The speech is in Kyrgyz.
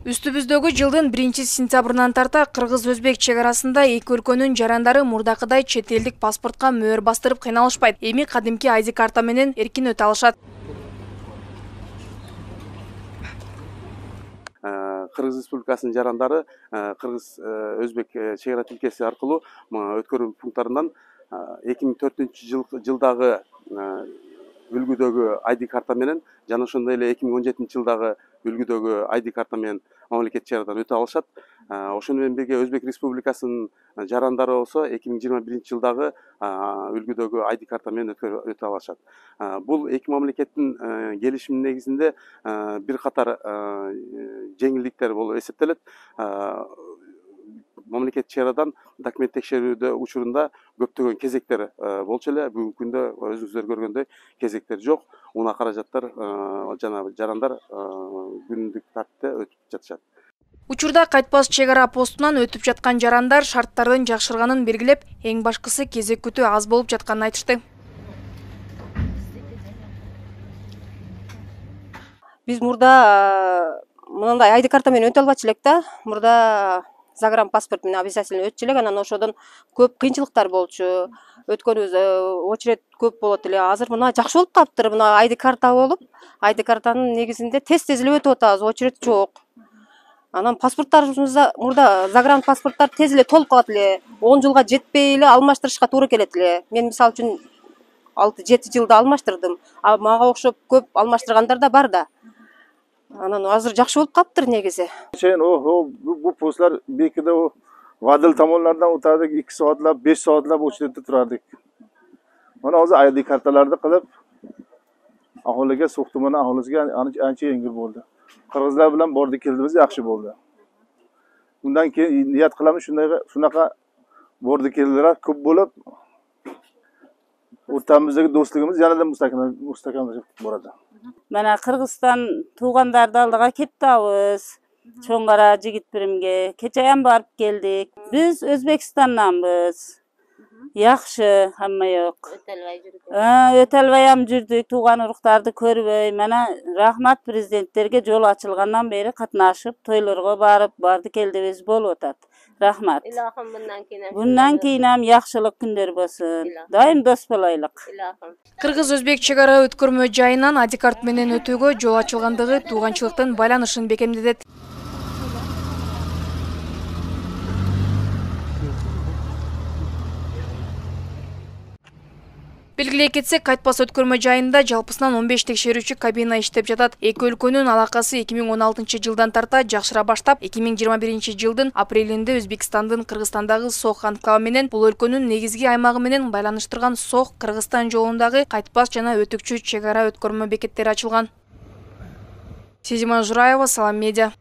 Үстүбүздөгү жылдын 1-сентябрынан тарта Кыргыз-Өзбек чек арасында эки өлкөнүн жарандары мурдакыдай чет элдик паспортко мөөр бастырып кыйналышпайт. Эми кадимки ID карта менен эркин өтө алышат. Кыргыз Республикасынын жарандары Кыргыз-Өзбек чек ара тилкеси аркылуу өткөрүү пункттарынан 2004 жылдагы үлгүдөгү ID карта менен жана ошондой эле 2017 жылдагы үлгүдөгү ID карта менен мамлекеттик чек арадан өтө алышат. Ошону менен бирге Өзбек Республикасынын жарандары болсо 2021 жылдагы үлгүдөгү ID карта менен өтө алышат. Бул эки мамлекеттин келишиминин негизинде бир катар жеңилдиктер болуп эсептелет. Мамлекеттик чек арадан документ текшерүүдө учурунда көптөгөн кезектер болчу эле. Бүгүнкү күндө өзүңүздөр көргөндөй кезектер жок. Унаа каражаттар жана жарандар күндүк тартипте өтүп жатышат. Учурда кайтпас чек ара постунан өтүп жаткан жарандар шарттардын жакшырганын белгилеп, эң башкысы кезек күтүү аз болуп жатканын айтышты. Биз мурда мындай ID карта менен өтө албачу элек да. Мурда загран паспорт менен обязательно өтчү элек, анан ошодон көп кыйынчылыктар болчу. Өткөнүбүз очередь көп болот эле. Азыр мына жакшы болуп калыптыр. Мына ID карта болуп, ID картанын негизинде тез эле өтүп атабыз, очередь жок. Анан паспорттарыбызда мурда загран паспорттар тез эле толуп калат эле. 10 жылга жетпей эле алмаштырышка туура келет эле. Мен мисалы үчүн 6-7 жылда алмаштырдым. Мага окшоп көп алмаштыргандар да бар да. Анан азыр жакшы болуп калыптыр негизи. Bu postlar belki de o vadil tomonlardan o'tardik, 2 soatlab, 5 soatlab очередьde turardik. Mana hozir ID kartalarda qilib aholiga suhtumani aholisiga ancha yengil bo'ldi. Qirg'izlar bilan bordik keldimiz, yaxshi bo'ldi. Bundan keyin niyat qilamiz shunaqa bordik keldilar ko'p bo'lib o'rtamizdagi do'stligimiz yanada mustahkamlashib boradi. Mana Qirg'iziston tug'andarni oldiga ketdimiz. Çoğungara jigit birimge keçeyam barıp geldik. Biz Özbekistandanbız. Yaxşı, hamma yok. Ötelbayam жүрдүк, туган уруктарды көрбөy. Mana rahmat prezidentlerge жол açılgandan beri katnaşıp, toylorgo barıp, bardı keldibиz болуп атат. Rahmat. Bundan keyinam yaxşılık күндөр болсун. Дайым дос болайлык. Кыргыз-Өзбек чек ара өткөрмө жайынан ID карт менен өтүүгө жол ачылгандыгы тууганчылыктын байланышын бекемдедет. Белгилей кетсек, кайтпас өткөрмө жайында жалпысынан 15 текшерүүчү кабина иштеп жатат. Эки өлкөнүн алакасы 2016 жылдан тарта жакшыра баштап, 2021 жылдын апрелинде Өзбекстандын Кыргызстандагы Сох анклавы менен бул өлкөнүн негизги аймагы менен байланыштырган Сох Кыргызстан жолундагы кайтпас жана өтүкчү чек ара өткөрмө бекеттери ачылган. Сезима Жураева, Салам Медиа.